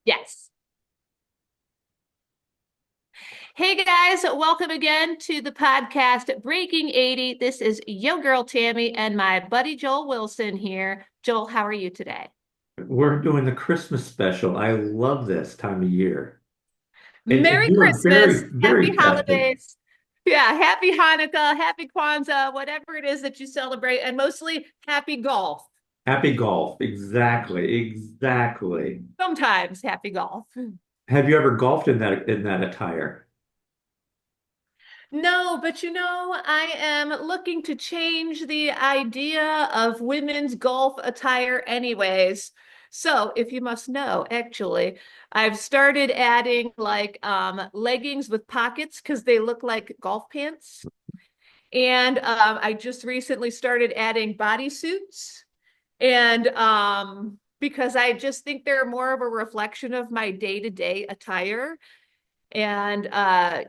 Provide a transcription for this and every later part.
Yes. Hey guys, welcome again to the podcast Breaking 80. This is Yo Girl Tammy and my buddy Joel Wilson here. Joel, how are you today? We're doing the Christmas special. I love this time of year. And Merry you are Christmas, very, happy very festive. holidays. Yeah, happy Hanukkah, happy Kwanzaa, whatever it is that you celebrate, and mostly happy golf. Happy golf. Exactly. Exactly. Sometimes happy golf. Have you ever golfed in that attire? No, but I am looking to change the idea of women's golf attire anyways. So, if you must know, actually, I've started adding like leggings with pockets because they look like golf pants. And I just recently started adding bodysuits. And because I just think they're more of a reflection of my day-to-day attire. And a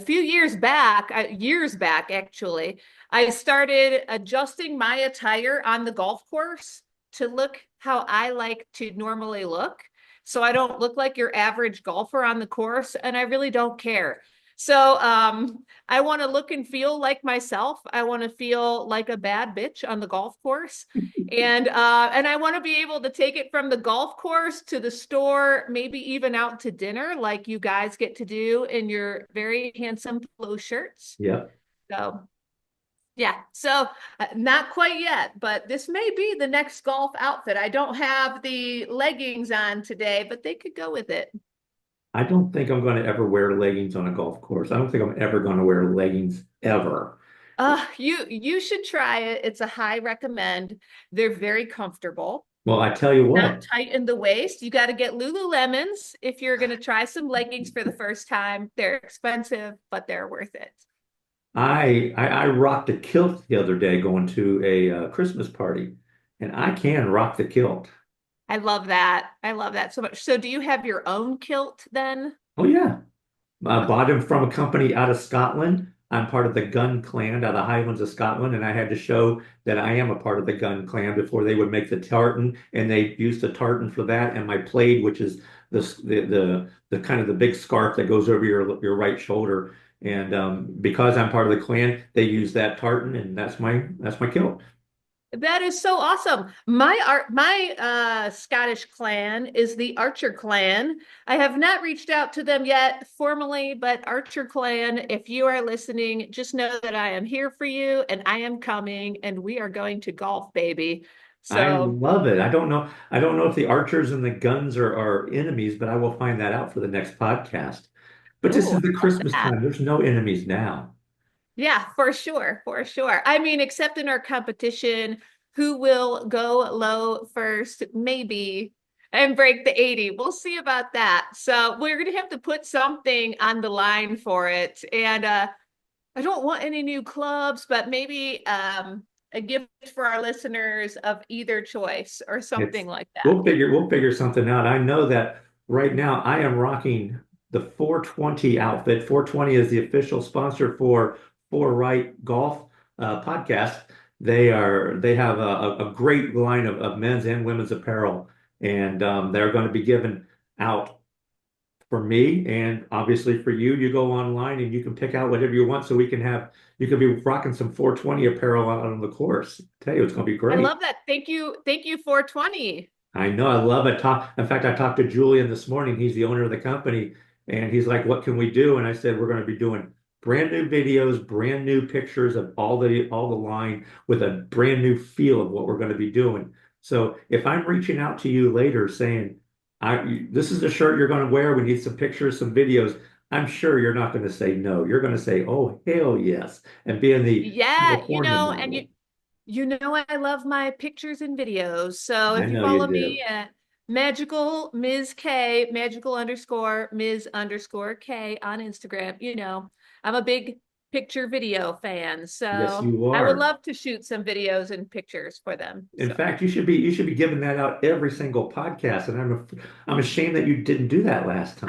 few years back actually, I started adjusting my attire on the golf course to look how I like to normally look. So I don't look like your average golfer on the course, and I really don't care. So I want to look and feel like myself. I want to feel like a bad bitch on the golf course. And I want to be able to take it from the golf course to the store, maybe even out to dinner, like you guys get to do in your very handsome polo shirts. Yep. So yeah, so not quite yet, but this may be the next golf outfit. I don't have the leggings on today, but they could go with it. I don't think I'm going to ever wear leggings on a golf course. I don't think I'm ever going to wear leggings ever. You should try it. It's a high recommend. They're very comfortable. Well, I tell you Not what, tight in the waist. You got to get Lululemons if you're going to try some leggings for the first time. They're expensive, but they're worth it. I rocked a kilt the other day going to a Christmas party, and I can rock the kilt. I love that. I love that so much. So, do you have your own kilt then? Oh yeah. I bought him from a company out of Scotland. I'm part of the Gun Clan out of the Highlands of Scotland, and I had to show that I am a part of the Gun Clan before they would make the tartan, and they used the tartan for that, and my plaid, which is the kind of the big scarf that goes over your right shoulder. And because I'm part of the clan, they use that tartan, and that's my kilt. That is so awesome. My Scottish clan is the Archer clan. I have not reached out to them yet formally, but Archer clan, if you are listening, just know that I am here for you and I am coming and we are going to golf, baby. I So, love it. I don't know if the archers and the guns are enemies, but I will find that out for the next podcast. But this oh, is the I love Christmas that. time. There's no enemies now. Yeah, for sure, for sure. I mean, except in our competition, who will go low first, maybe, and break the 80. We'll see about that. So we're gonna have to put something on the line for it. And I don't want any new clubs, but maybe a gift for our listeners of either choice or It's something like that. we'll figure something out. I know that right now I am rocking the 420 outfit. 420 is the official sponsor for Four Right Golf podcast. They have a great line of men's and women's apparel, and they're going to be given out for me and obviously for you. You go online and you can pick out whatever you want, so you can be rocking some 420 apparel out on the course. I tell you, it's going to be I great. love that. Thank you, 420. I know, I love it. In fact, I talked to Julian this morning. He's the owner of the company, and he's like, "What can we do?" And I said, "We're going to be doing brand new videos, brand new pictures of all the line with a brand new feel of what we're going to be doing." So if I'm reaching out to you later saying, this is the shirt you're going to wear. We need some pictures, some videos." I'm sure you're not going to say no. You're going to say, "Oh, hell yes," and being the Yeah, California and model. you know I love my pictures and videos. So I if you know you follow do. me at magical Ms. K, magical underscore Ms. underscore K on Instagram, I'm a big picture video fan. Yes, So you I would are. love to shoot some videos and pictures for them. In So fact, you should be giving that out every single podcast, and I'm ashamed that you didn't do that last time.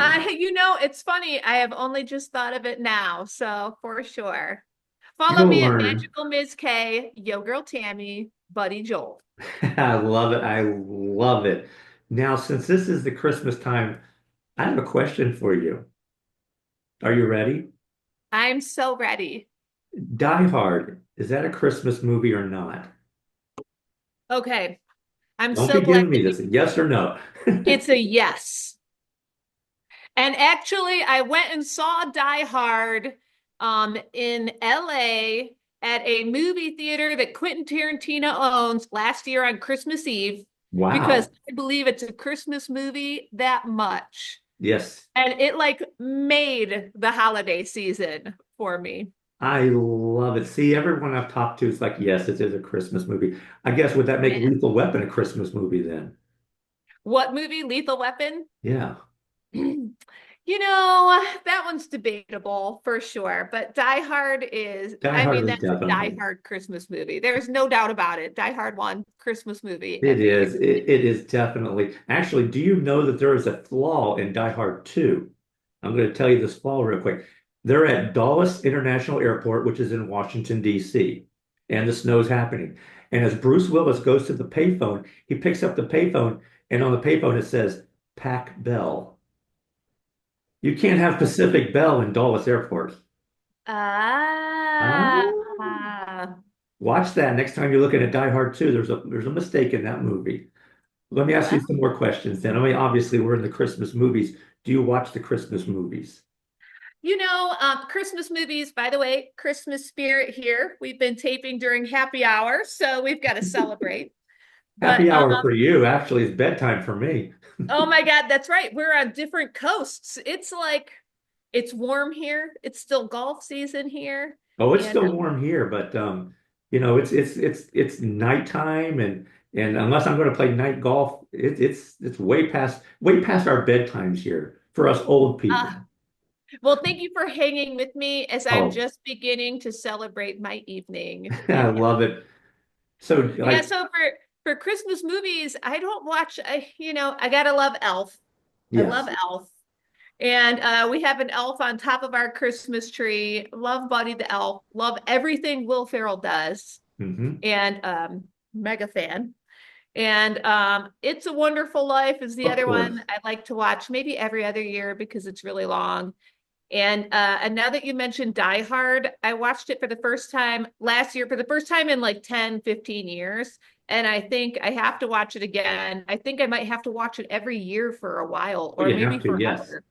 it's funny. I have only just thought of it now. So for sure. Follow You'll me at learn. magical Ms. K, Yo Girl Tammy, Buddy Joel. I love it. I love it. Now, since this is the Christmas time, I have a question for you. Are you ready? I'm so ready. Die Hard, is that a Christmas movie or not? Okay. I'm Don't so be glad giving me that this, yes or no. it's a yes. And actually, I went and saw Die Hard in LA at a movie theater that Quentin Tarantino owns last year on Christmas Eve because Wow. I believe it's a Christmas movie that much. Yes, And it like made the holiday season for me. I love it. See, everyone I've talked to is like, yes, it is a Christmas movie. I guess would that make Yeah. Lethal Weapon a Christmas movie then? What movie? Lethal Weapon? Yeah. That one's debatable for sure, but Die Hard is, Die I Hard mean, is that's a Die definitely. Hard Christmas movie. There's no doubt about it. Die Hard one Christmas movie It every year. is. It is definitely. Actually, do you know that there is a flaw in Die Hard 2? I'm going to tell you this flaw real quick. They're at Dulles International Airport, which is in Washington, D.C., and the snow's happening. And as Bruce Willis goes to the payphone, he picks up the payphone, and on the payphone it says Pac Bell. You can't have Pacific Bell in Dulles Airport. Ah, Ah, watch that next time you're looking at Die Hard 2. There's a mistake in that movie. Let me ask you well, some more questions then. I mean, obviously, we're in the Christmas movies. Do you watch the Christmas movies? Christmas movies, by the way, Christmas spirit here. We've been taping during happy hour, so we've got to celebrate. But Happy hour for you. Actually, it's bedtime for me. oh my God, that's right. We're on different coasts. It's like it's warm here. It's still golf season here. Oh, it's And still warm here, but it's nighttime, and unless I'm going to play night golf, it's way past our bedtimes here for us old people. uh, well, thank you for hanging with me as I'm Oh, just beginning to celebrate my evening. I And love it. So, yeah, like, so for Christmas movies, I don't watch I gotta love Elf. I love yes. Elf. And we have an elf on top of our Christmas tree. Love Buddy the Elf. Love everything Will Ferrell does. Hmm. And mega fan. And It's a Wonderful Life is the Of other course. one I like to watch maybe every other year because it's really long. And now that you mentioned Die Hard, I watched it for the first time last year for the first time in like 10, 15 years. And I think I have to watch it again. I think I might have to watch it every year for a while Oh, or you maybe have to, yes. forever.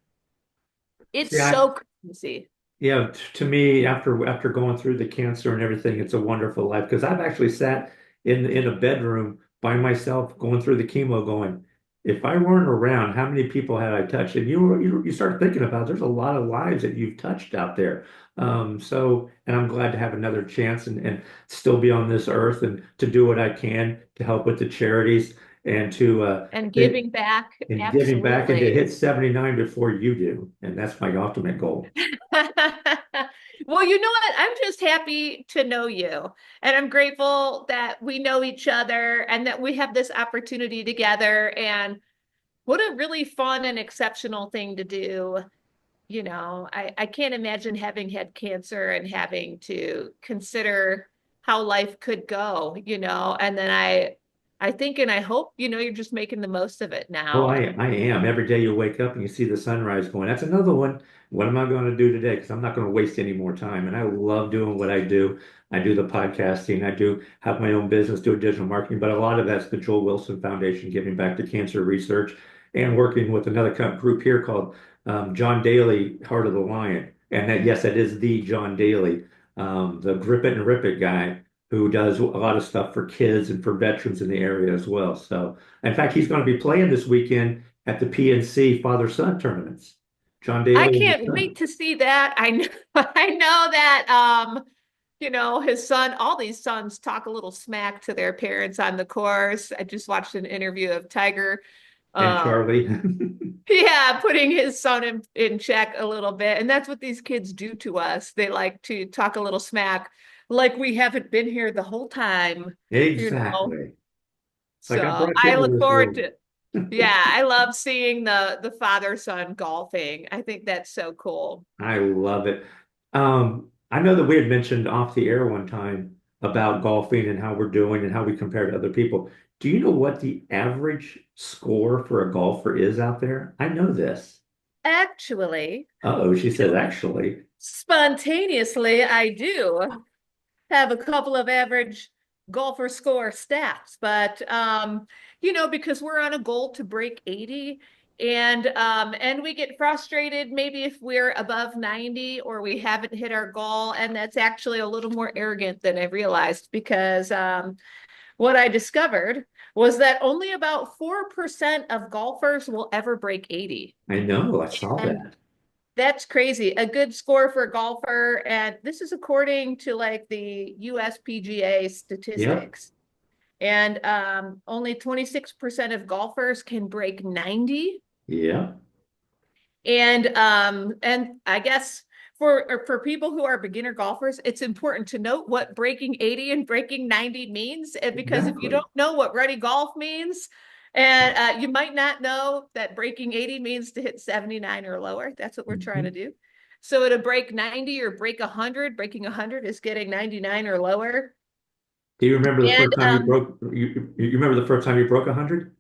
It's See, so Christmassy. yeah, to me, after going through the cancer and everything, it's a wonderful life because I've actually sat in a bedroom by myself going through the chemo, going, if I weren't around, how many people had I touched? And you start thinking about there's a lot of lives that you've touched out there. And I'm glad to have another chance and still be on this earth and to do what I can to help with the charities and And giving back, and giving back and to absolutely. hit 79 before you do. And that's my ultimate goal. Well, you know what? I'm just happy to know you. And I'm grateful that we know each other and that we have this opportunity together. And what a really fun and exceptional thing to do. I can't imagine having had cancer and having to consider how life could go, and then I think and I hope, you're just making the most of it Oh, now. I am. Every day you wake up and you see the sunrise going, that's another one. What am I going to do today? Because I'm not going to waste any more time. And I love doing what I do. I do the podcasting. I do have my own business, do digital marketing, but a lot of that's the Joel Wilson Foundation, giving back to cancer research and working with another group here called John Daly, Heart of the Lion. And that, yes, that is the John Daly, the Grip It and Rip It guy who does a lot of stuff for kids and for veterans in the area as well. So, in fact, he's going to be playing this weekend at the PNC father-son tournaments. John I Daly and his can't son. wait to see that. I know I know that his son, all these sons talk a little smack to their parents on the course. I just watched an interview of Tiger. And Um, Charlie. yeah, putting his son in check a little bit. And that's what these kids do to us. They like to talk a little smack, like we haven't been here the whole time, you know. Exactly. It's like I So brought you I into look this forward world. to, yeah, I love seeing the father-son golfing. I think that's so cool. I love it. I know that we had mentioned off the air one time about golfing and how we're doing and how we compare to other people. Do you know what the average score for a golfer is out there? I know this. Actually, Uh-oh, she says actually. spontaneously, I do have a couple of average golfer score stats, but because we're on a goal to break 80 and we get frustrated maybe if we're above 90 or we haven't hit our goal, and that's actually a little more arrogant than I realized because what I discovered was that only about 4% of golfers will ever break 80. I know, I saw And that. that's crazy. A good score for a golfer, and this is according to like the USPGA Yep, statistics. And only 26% of golfers can break 90. yep, And I guess for people who are beginner golfers, it's important to note what breaking 80 and breaking 90 means. And because if you exactly. don't know what ready golf means, and you might not know that breaking 80 means to hit 79 or lower. That's what we're trying to Mhm. do. So to break 90 or break 100, breaking 100 is getting 99 or lower. Do you remember the And first time you remember the first time you broke 100?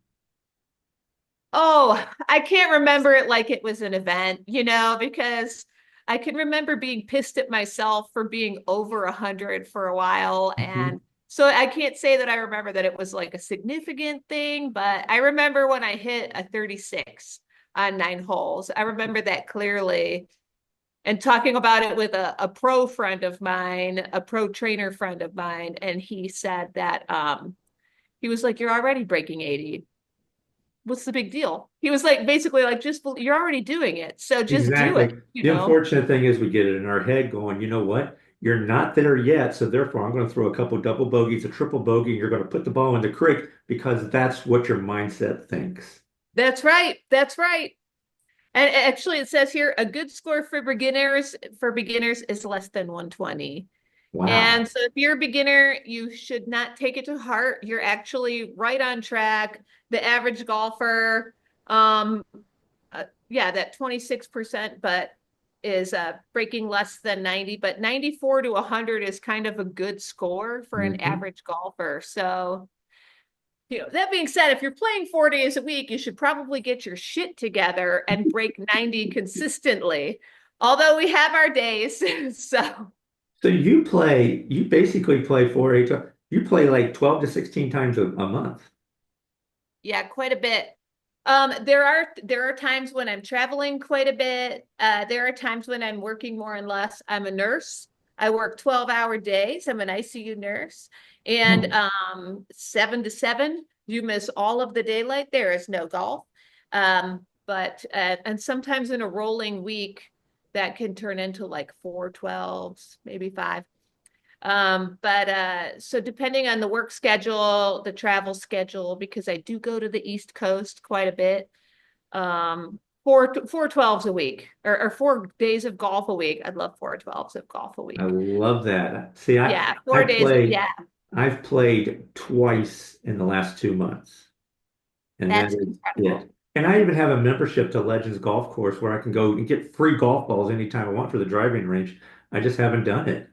oh, I can't remember it like it was an event, because I can remember being pissed at myself for being over 100 for a while. Mhm. And so I can't say that I remember that it was like a significant thing, but I remember when I hit a 36 on 9 holes. I remember that clearly. And talking about it with a pro friend of mine, a pro trainer friend of mine, and he said that he was like, "You're already breaking 80. What's the big deal?" He was like, basically like, just you're already doing it, so just do Exactly. The it. unfortunate thing is we get it in our head going, you know what? You're not there yet, so therefore I'm going to throw a couple double bogeys, a triple bogey, and you're going to put the ball in the creek because that's what your mindset thinks. That's right. That's right. And actually, it says here a good score for beginners is less than 120. And Wow. so if you're a beginner, you should not take it to heart. You're actually right on track. The average golfer, yeah, that 26%, but is breaking less than 90, but 94 to 100 is kind of a good score for an Mhm. average golfer. So, that being said, if you're playing 4 days a week, you should probably get your shit together and break 90 consistently. Although we have our days. So, So you basically play you play like 12 to 16 times a month. yeah, quite a bit. There are times when I'm traveling quite a bit. There are times when I'm working more and less. I'm a nurse. I work 12-hour days. I'm an ICU nurse. And Oh, 7 to 7, you miss all of the daylight. There is no golf. But and sometimes in a rolling week, that can turn into like 4 12s, maybe five. But so depending on the work schedule, the travel schedule, because I do go to the East Coast quite a bit, 4 12s a week or 4 days of golf a week. I'd love 4 12s of golf a I week. love that. See, Yeah, I 4 days. play Yeah, I've played twice in the last 2 months. And that that's is it. incredible. And I even have a membership to Legends Golf Course where I can go and get free golf balls anytime I want for the driving range. I just haven't done it.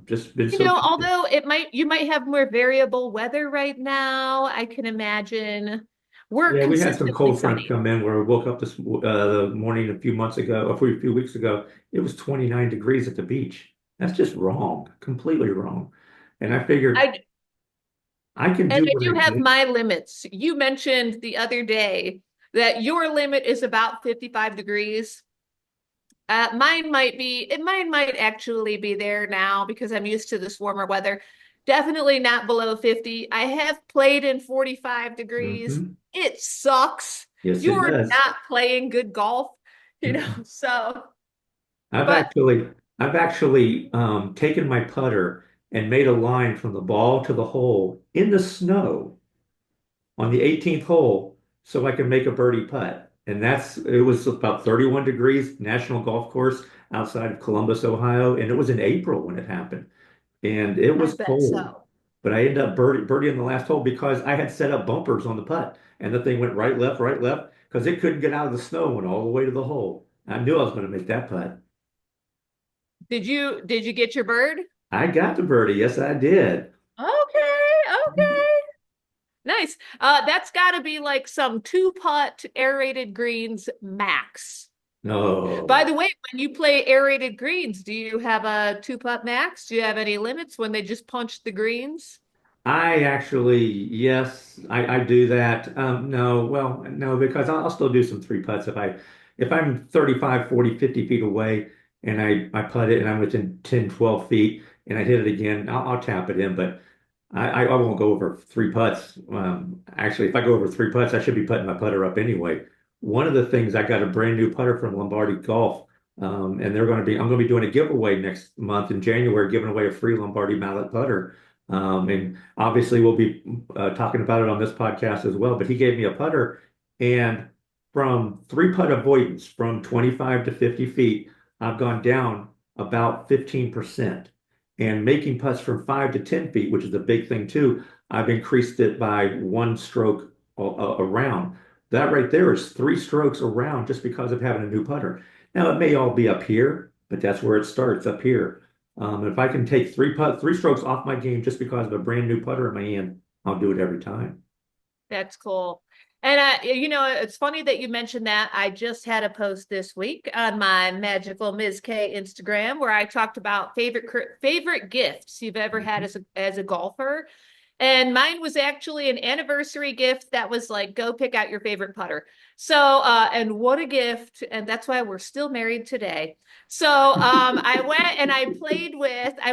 Just been so busy. Although you might have more variable weather right now, I can imagine we're Yeah, we had some consistently cold fronts sunny. come in where I woke up this the morning a few months ago, a few weeks ago. It was 29 degrees at the beach. That's just wrong, completely wrong. And I figured I I can And do I what do I have can. my limits. You mentioned the other day that your limit is about 55 degrees. Mine might actually be there now because I'm used to this warmer weather. Definitely not below 50. I have played in 45 degrees. Hmm. It sucks. Yes, it You're does. not playing good golf, Mm-mm. so, I've but actually I've actually taken my putter and made a line from the ball to the hole in the snow on the 18th hole so I can make a birdie putt. And it was about 31 degrees, National Golf Course outside of Columbus, Ohio, and it was in April when it happened. And it I was bet cold. so. But I ended up birdie on the last hole because I had set up bumpers on the putt. And the thing went right, left, because it couldn't get out of the snow, went all the way to the hole. I knew I was going to make that putt. Did you get your bird? I got the birdie. Yes, I did. Okay, okay. Nice. That's got to be like some two putt aerated greens max. By No. the way, when you play aerated greens, do you have a two putt max? Do you have any limits when they just punch the greens? I actually, yes, I do that. No, well, no, because I'll still do some three putts if I'm 35, 40, 50 feet away and I putt it and I'm within 10, 12 feet and I hit it again, I'll tap it in, but I won't go over three putts. Actually, if I go over three putts, I should be putting my putter up anyway. One of the things, I got a brand new putter from Lombardi Golf, and I'm going to be doing a giveaway next month in January, giving away a free Lombardi mallet putter. And obviously, we'll be talking about it on this podcast as well. But he gave me a putter, and from three putt avoidance from 25 to 50 feet, I've gone down about 15%. And making putts from 5 to 10 feet, which is a big thing too, I've increased it by one stroke around. That right there is three strokes around just because of having a new putter. Now it may all be up here, but that's where it starts, up here. If I can take three strokes off my game just because of a brand new putter in my hand, I'll do it every time. That's cool. And it's funny that you mentioned that. I just had a post this week on my Magical Ms. K Instagram where I talked about favorite gifts you've ever had Mhm. as a golfer. And mine was actually an anniversary gift that was like, go pick out your favorite putter. So, and what a gift. And that's why we're still married today. So, I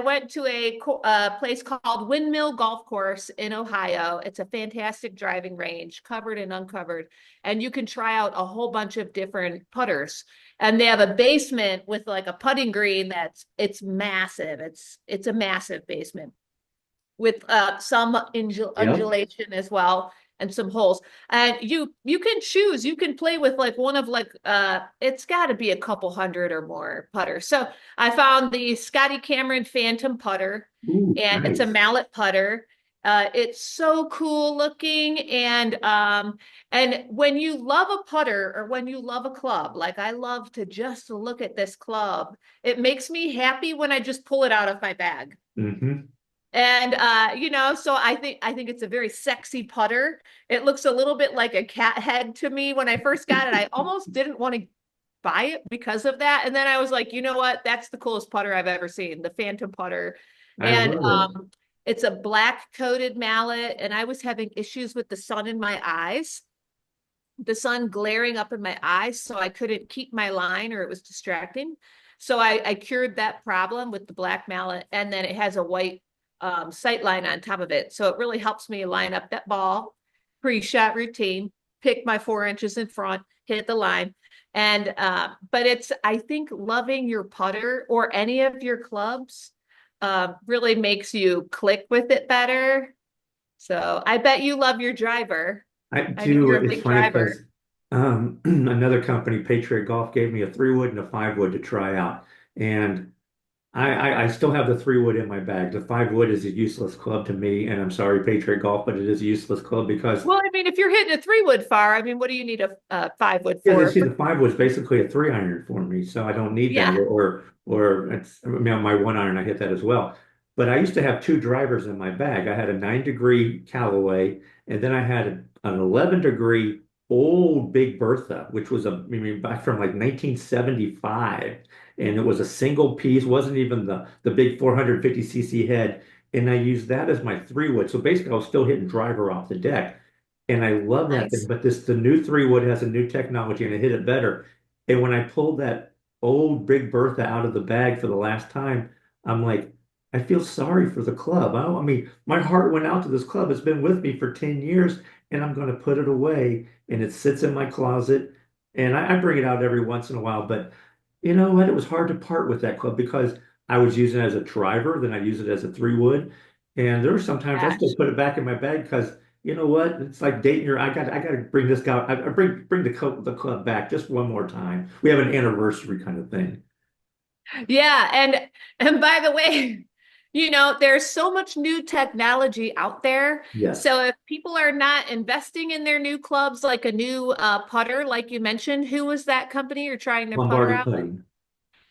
went to a place called Windmill Golf Course in Ohio. It's a fantastic driving range, covered and uncovered. And you can try out a whole bunch of different putters. And they have a basement with like a putting green it's massive. It's a massive basement with some Yep. undulation as well and some holes. And you can choose. You can play with like one of like it's got to be a couple hundred or more putters. So I found the Scotty Cameron Phantom putter, Ooh, and it's a nice. mallet putter. It's so cool looking, and when you love a putter or when you love a club, like I love to just look at this club, it makes me happy when I just pull it out of my bag. Hmm. And so I think it's a very sexy putter. It looks a little bit like a cat head to me. When I first got it, I almost didn't want to buy it because of that. And then I was like, you know what? That's the coolest putter I've ever seen, the Phantom putter. I And love it. it's a black coated mallet, and I was having issues with the sun in my eyes, the sun glaring up in my eyes, so I couldn't keep my line or it was distracting. So I cured that problem with the black mallet, and then it has a white sight line on top of it. So it really helps me line up that ball, pre-shot routine, pick my 4 inches in front, hit the line. And but I think loving your putter or any of your clubs really makes you click with it better. So I bet you love your driver. I I know do. you're a It's big funny driver. because another company, Patriot Golf, gave me a 3 wood and a 5 wood to try out. And I still have the 3 wood in my bag. The 5 wood is a useless club to me, and I'm sorry, Patriot Golf, but it is a useless club because Well, I mean, if you're hitting a 3 wood far, I mean, what do you need a 5 wood yeah, for? see, the 5 wood is basically a 3 iron for me, so I don't need that. Yeah, Or it's, I mean, on my 1 iron, I hit that as well. But I used to have two drivers in my bag. I had a 9 degree Callaway, and then I had an 11 degree old Big Bertha, which was I mean, back from like 1975, and it was a single piece, wasn't even the big 450 cc head, and I used that as my 3 wood. So basically, I was still hitting driver off the deck. And I love that thing, nice. but the new 3 wood has a new technology and it hit it better. And when I pulled that old Big Bertha out of the bag for the last time, I'm like, I feel sorry for the club. I mean, my heart went out to this club. It's been with me for 10 years and I'm going to put it away and it sits in my closet. And I bring it out every once in a while, but you know what? It was hard to part with that club because I was using it as a driver, then I use it as a 3 wood. And there were sometimes I still Gosh. put it back in my bag because you know what? It's like dating your. I got to bring this guy. I bring the club back just one more time. We have an anniversary kind of thing. Yeah, and by the way, there's so much new technology out there. Yes, So if people are not investing in their new clubs, like a new putter, like you mentioned, who was that company you're trying to putter Lombardi out with? putting.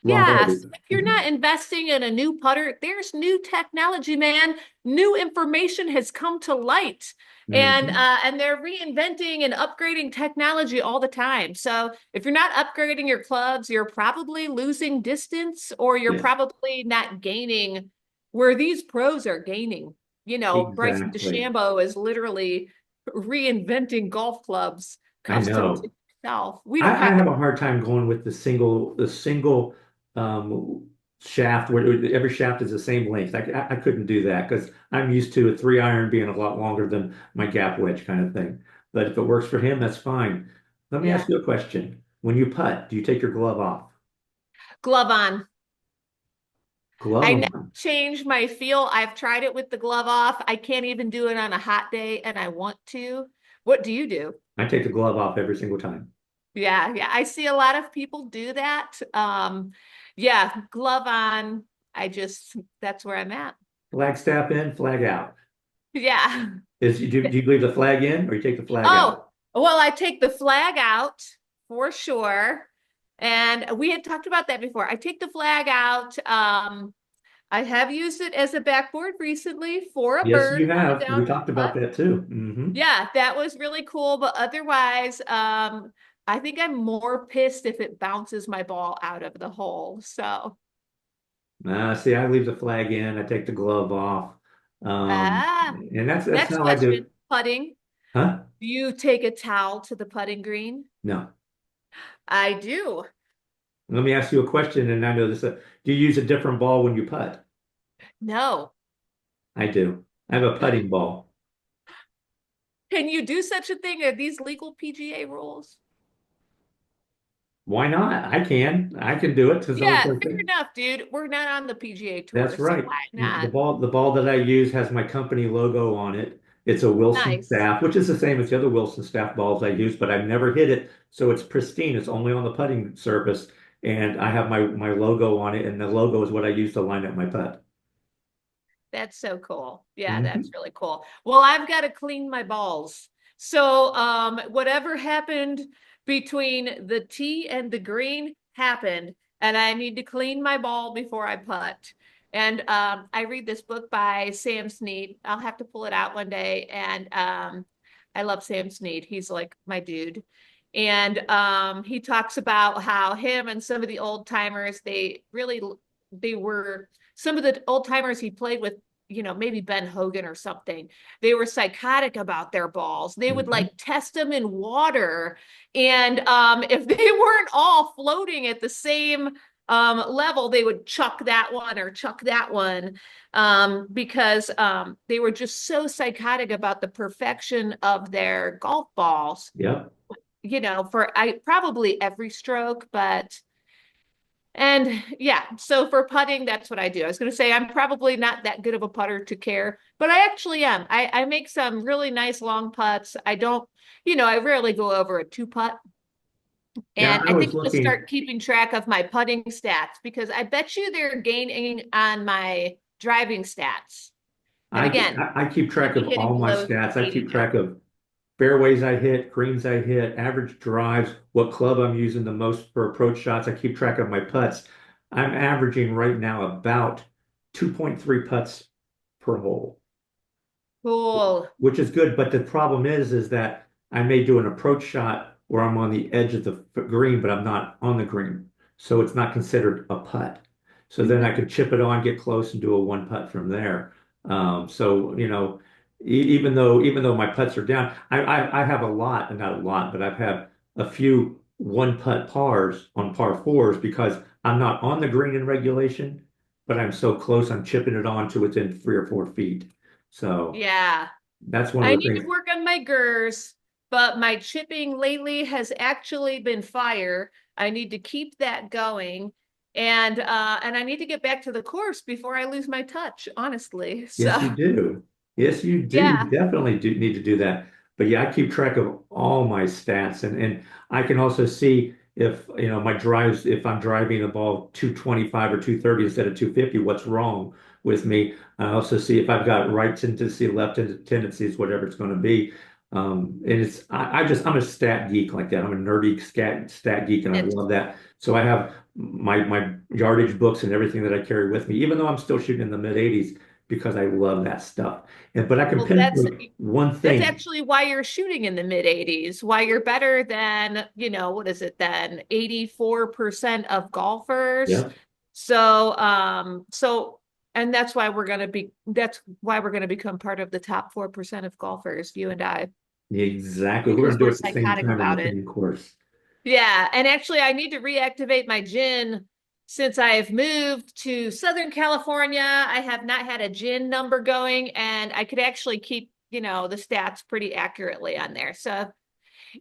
Yes, Lombardi. if you're Mhm. not investing in a new putter, there's new technology, man. New information has come to light. Hmm. And they're reinventing and upgrading technology all the time. So if you're not upgrading your clubs, you're probably losing distance or you're Yes, probably not gaining where these pros are gaining. Bryson exactly. DeChambeau is literally reinventing golf clubs I custom to know. himself. We don't I have have that. a hard time going with the single shaft where every shaft is the same length. I couldn't do that because I'm used to a 3 iron being a lot longer than my gap wedge kind of thing. But if it works for him, that's fine. Let me ask Yeah. you a question. When you putt, do you take your glove off? Glove on. Glove I never on. change my feel. I've tried it with the glove off. I can't even do it on a hot day, and I want to. What do you do? I take the glove off every single time. Yeah, yeah. I see a lot of people do that. Yeah, glove on. That's where I'm at. Flag step in, flag out. Yeah. Do you leave the flag in or you take the flag out? Oh, well, I take the flag out for sure. And we had talked about that before. I take the flag out. I have used it as a backboard recently for a Yes, bird you on a have. We downhill talked about putt. that too. Hmm. Yeah, that was really cool. But otherwise, I think I'm more pissed if it bounces my ball out of the hole. So, See, I leave the flag in. I take the glove off. ah, And that's next how I question, do. putting. Huh? Do you take a towel to the putting green? No. I do. Let me ask you a question, and I know this. Do you use a different ball when you putt? No. I do. I have a putting ball. Can you do such a thing? Are these legal PGA rules? Why not? I can. I can do it as long as Yeah, I fair think. enough, dude. We're not on the PGA That's tour, so right. why The not? ball that I use has my company logo on it. It's a Wilson Nice. staff, which is the same as the other Wilson staff balls I use, but I've never hit it, so it's pristine. It's only on the putting surface, and I have my logo on it, and the logo is what I use to line up my putt. That's so cool. Yeah, that's Hmm. really cool. Well, I've got to clean my balls. So, whatever happened between the tee and the green happened, and I need to clean my ball before I putt. And I read this book by Sam Snead. I'll have to pull it out one day. And I love Sam Snead. He's like my dude. And he talks about how him and some of the old timers, they were some of the old timers he played with, maybe Ben Hogan or something. They were psychotic about their balls. They would Hmm. like test them in water. And if they weren't all floating at the same level, they would chuck that one or chuck that one because they were just so psychotic about the perfection of their golf balls, Yep. for I probably every stroke, but and yeah, so for putting, that's what I do. I was going to say I'm probably not that good of a putter to care, but I actually am. I make some really nice long putts. I don't, I rarely go over a two putt. Yeah, And I I think was I'm going to looking. start keeping track of my putting stats because I bet you they're gaining on my driving stats. And again, I keep should track be of hitting all my below stats. I 80 keep now. track of fairways I hit, greens I hit, average drives, what club I'm using the most for approach shots. I keep track of my putts. I'm averaging right now about 2.3 putts per hole, Cool. which is good. But the problem is that I may do an approach shot where I'm on the edge of the green, but I'm not on the green. So it's not considered a putt. So then I could chip it on, get close, and do a one putt from there. So, even though my putts are down, I have a lot, and not a lot, but I've had a few one putt pars on par fours because I'm not on the green in regulation, but I'm so close, I'm chipping it on to within 3 or 4 feet. So Yeah. that's one of I the need to things. work on my GERS, but my chipping lately has actually been fire. I need to keep that going. And I need to get back to the course before I lose my touch, honestly. Yes, So you do. Yes, you do. You yeah. definitely do need to do that. But yeah, I keep track of all my stats and I can also see if, my drives, if I'm driving the ball 225 or 230 instead of 250, what's wrong with me. I also see if I've got right tendency, left tendencies, whatever it's going to be. And I'm a stat geek like that. I'm a nerdy stat geek and I That's love cool. that. So I have my yardage books and everything that I carry with me, even though I'm still shooting in the mid 80s because I love that stuff. And but I can Well, that's pinpoint one that's thing. actually why you're shooting in the mid 80s, why you're better than, what is it then? 84% of golfers. Yeah, So and that's why we're gonna become part of the top 4% of golfers, you and I, exactly. We're because gonna do we're it at the same psychotic time on the about it. same course. Yeah, and actually I need to reactivate my gin since I've moved to Southern California. I have not had a gin number going, and I could actually keep, the stats pretty accurately on there. So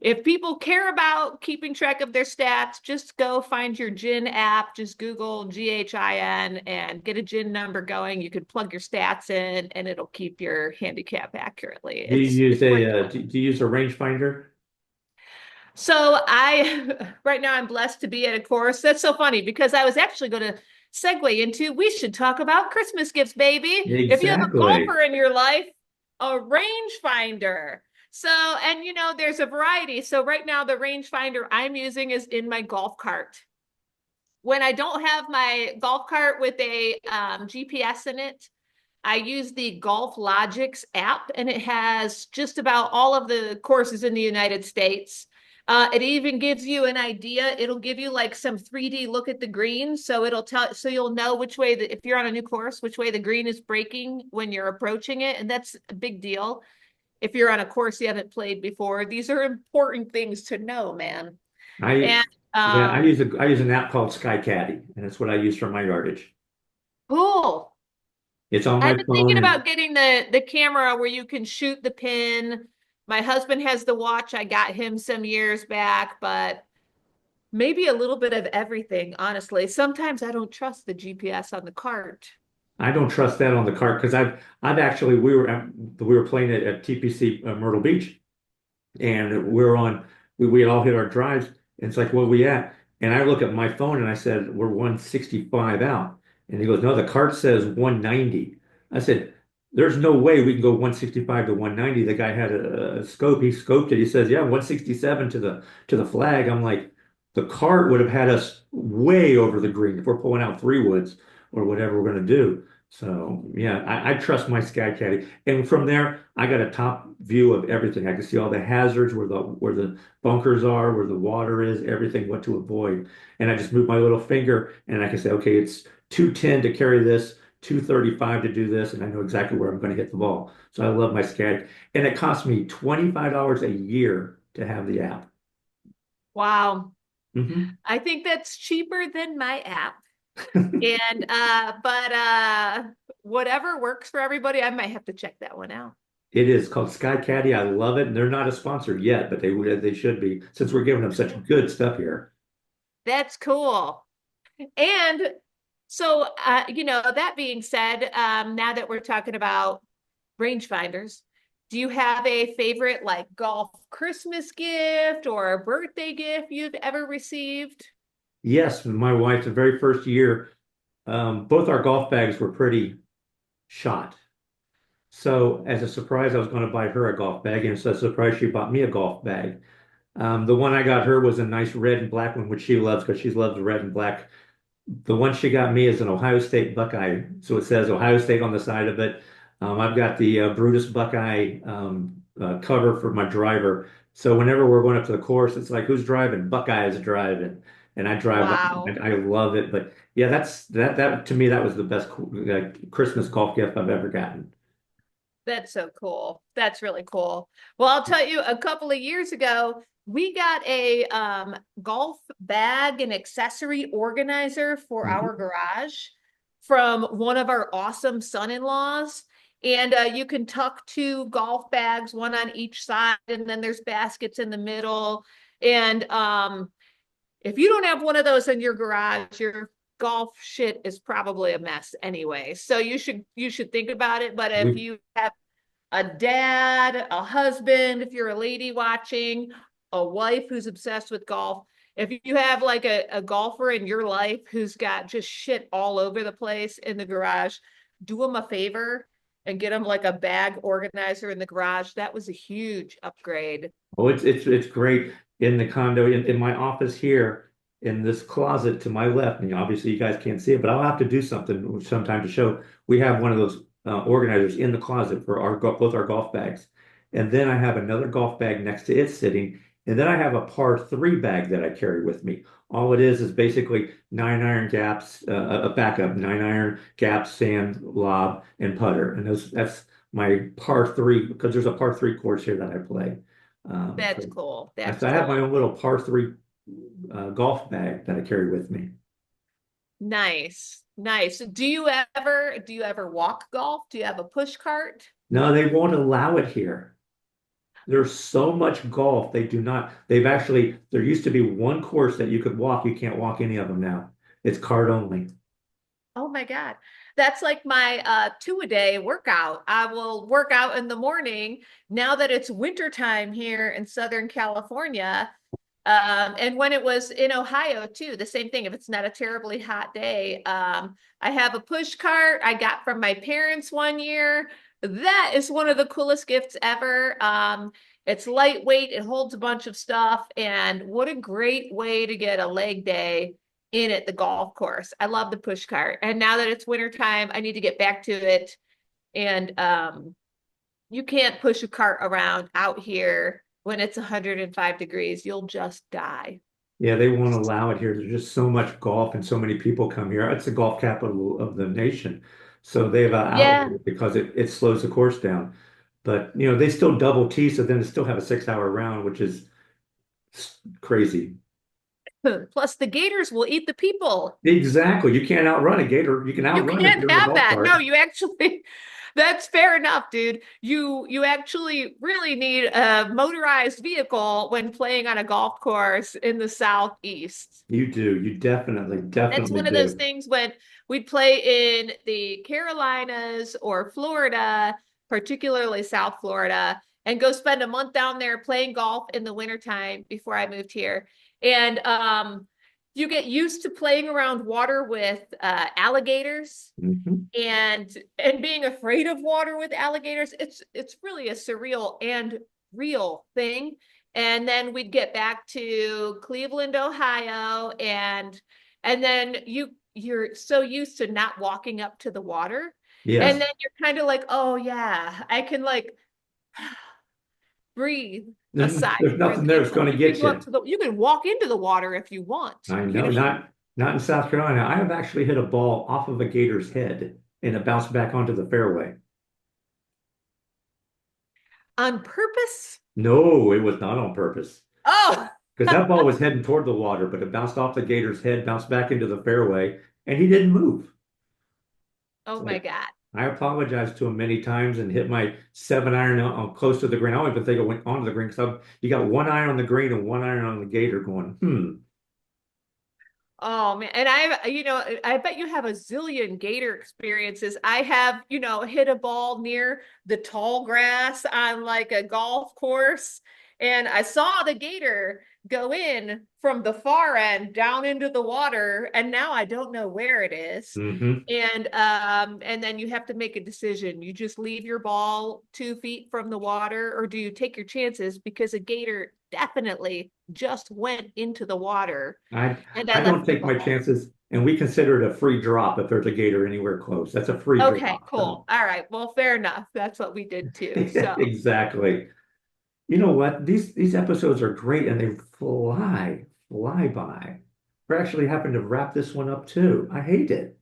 if people care about keeping track of their stats, just go find your gin app, just Google GHIN and get a gin number going. You can plug your stats in and it'll keep your handicap accurately. Do you use It's worked a well. do you use a rangefinder? So right now I'm blessed to be at a course. That's so funny because I was actually going to segue into we should talk about Christmas gifts, baby. If you have a Exactly. golfer in your life, a rangefinder. So, and there's a variety. So right now the rangefinder I'm using is in my golf cart. When I don't have my golf cart with a GPS in it, I use the Golf Logics app, and it has just about all of the courses in the United States. It even gives you an idea. It'll give you like some 3D look at the green, so so you'll know which way if you're on a new course, which way the green is breaking when you're approaching it, and that's a big deal. If you're on a course you haven't played before, these are important things to know, man. I And yeah, I use an app called Sky Caddy, and it's what I use for my yardage. cool. It's on I've my been phone thinking and about getting the camera where you can shoot the pin. My husband has the watch. I got him some years back, but maybe a little bit of everything, honestly. Sometimes I don't trust the GPS on the cart. I don't trust that on the cart because I've actually we were playing at TPC Myrtle Beach and we had all hit our drives and it's like where we at? And I look at my phone and I said we're 165 out. And he goes, no, the cart says 190. I said, there's no way we can go 165 to 190. The guy had a scope, he scoped it. He says, yeah, 167 to the flag. I'm like, the cart would have had us way over the green if we're pulling out three woods or whatever we're going to do. So yeah, I trust my Sky Caddy. And from there, I got a top view of everything. I can see all the hazards, where the bunkers are, where the water is, everything, what to avoid. And I just move my little finger and I can say, okay, it's 210 to carry this, 235 to do this, and I know exactly where I'm going to hit the ball. So I love my Sky. And it costs me $25 a year to have the app. Wow. Hmm. I think that's cheaper than my app. And but whatever works for everybody, I might have to check that one out. It is called Sky Caddy. I love it. And they're not a sponsor yet, but they should be since we're giving them such good stuff here. That's cool. And so, that being said, now that we're talking about rangefinders, do you have a favorite like golf Christmas gift or a birthday gift you've ever received? Yes, my wife, the very first year, both our golf bags were pretty shot. So as a surprise, I was going to buy her a golf bag, and as a surprise, she bought me a golf bag. The one I got her was a nice red and black one, which she loves because she loves red and black. The one she got me is an Ohio State Buckeye, so it says Ohio State on the side of it. I've got the Brutus Buckeye cover for my driver. So whenever we're going up to the course, it's like who's driving? Buckeye is driving, and I drive. Wow. I love it. But yeah, that to me that was the best Christmas golf gift I've ever gotten. That's so cool. That's really cool. Well, I'll tell you, a couple of years ago, we got a golf bag and accessory organizer for our Mhm. garage from one of our awesome son-in-laws. And you can tuck two golf bags, one on each side, and then there's baskets in the middle. And if you don't have one of those in your garage, your golf shit is probably a mess anyway. So you should think about it. But if We you have a dad, a husband, if you're a lady watching, a wife who's obsessed with golf, if you have like a golfer in your life who's got just shit all over the place in the garage, do them a favor and get them like a bag organizer in the garage. That was a huge upgrade. Oh, it's great in the condo in my office here in this closet to my left. And obviously you guys can't see it, but I'll have to do something sometime to show. We have one of those organizers in the closet for both our golf bags. And then I have another golf bag next to it sitting. And then I have a par three bag that I carry with me. All it is basically 9 iron gaps, a backup 9 iron gaps, sand, lob, and putter. And that's my par three because there's a par three course here that I play. That's So cool. I That's so I have my cool. own little par three golf bag that I carry with me. Nice. Nice. Do you ever walk golf? Do you have a push cart? No, they won't allow it here. There's so much golf. There used to be one course that you could walk. You can't walk any of them now. It's card only. Oh my God. That's like my two-a-day workout. I will work out in the morning now that it's wintertime here in Southern California. And when it was in Ohio too, the same thing. If it's not a terribly hot day, I have a push cart I got from my parents one year. That is one of the coolest gifts ever. It's lightweight, it holds a bunch of stuff, and what a great way to get a leg day in at the golf course. I love the push cart. And now that it's wintertime, I need to get back to it. And you can't push a cart around out here when it's 105 degrees. You'll just die. Yeah, they won't allow it here. There's just so much golf and so many people come here. It's the golf capital of the nation. So they've outlawed Yeah. it because it slows the course down. But, they still double tee, so then they still have a 6 hour round, which is crazy. Plus, the gators will eat the people. Exactly. You can't outrun a gator. You can You outrun if can't you're in a have golf that. No, cart. you actually, that's fair enough, dude. You actually really need a motorized vehicle when playing on a golf course in the Southeast. You do. You definitely, That's definitely one of those do. things when we'd play in the Carolinas or Florida, particularly South Florida, and go spend a month down there playing golf in the wintertime before I moved here. And you get used to playing around water with alligators Mhm. and being afraid of water with alligators. It's really a surreal and real thing. And then we'd get back to Cleveland, Ohio, and then you're so used to not walking up to the water. And Yes. then you're kind of like, oh yeah, I can like breathe a sigh There's of nothing there that's relief. going to You can get go up you. to you can walk into the water if you want. I know. Not in South Carolina. I have actually hit a ball off of a gator's head and it bounced back onto the fairway. On purpose. No, it was not on purpose Oh, because that ball was heading toward the water, but it bounced off the gator's head, bounced back into the fairway, and he didn't move. oh So my God. I apologized to him many times and hit my 7 iron on close to the green. I don't even think it went onto the green because you got 1 iron on the green and 1 iron on the gator going, Oh man, and I bet you have a zillion gator experiences. I have, hit a ball near the tall grass on like a golf course, and I saw the gator go in from the far end down into the water, and now I don't know where it is. hmm. And then you have to make a decision. You just leave your ball 2 feet from the water, or do you take your chances because a gator definitely just went into the water I and I I don't left the take my ball. chances, and we consider it a free drop if there's a gator anywhere close. That's a free Okay, drop. So cool. All right. Well, fair enough. That's what we did too. So exactly. You know what? These episodes are great and they fly by. We're actually having to wrap this one up too. I hate it.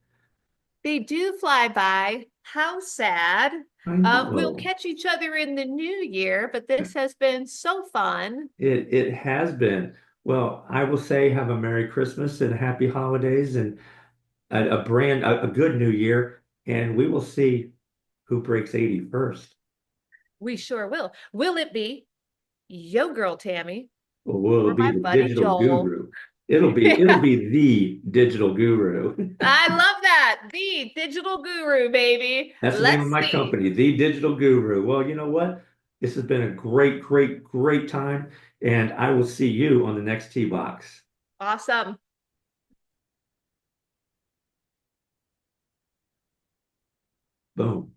they do fly by. How sad. I We'll know. catch each other in the new year, but this has been so fun. It has been. Well, I will say have a Merry Christmas and happy holidays and a good new year, and we will see who breaks 80 first. We sure will. Will it be yo girl Tammy Or will or it my be the buddy digital Joel? guru? It'll be the digital guru. I love that. The digital guru, baby. That's the name of Let's my see. company, the digital guru. Well, you know what? This has been a great, great, great time, and I will see you on the next T box. Awesome. Boom.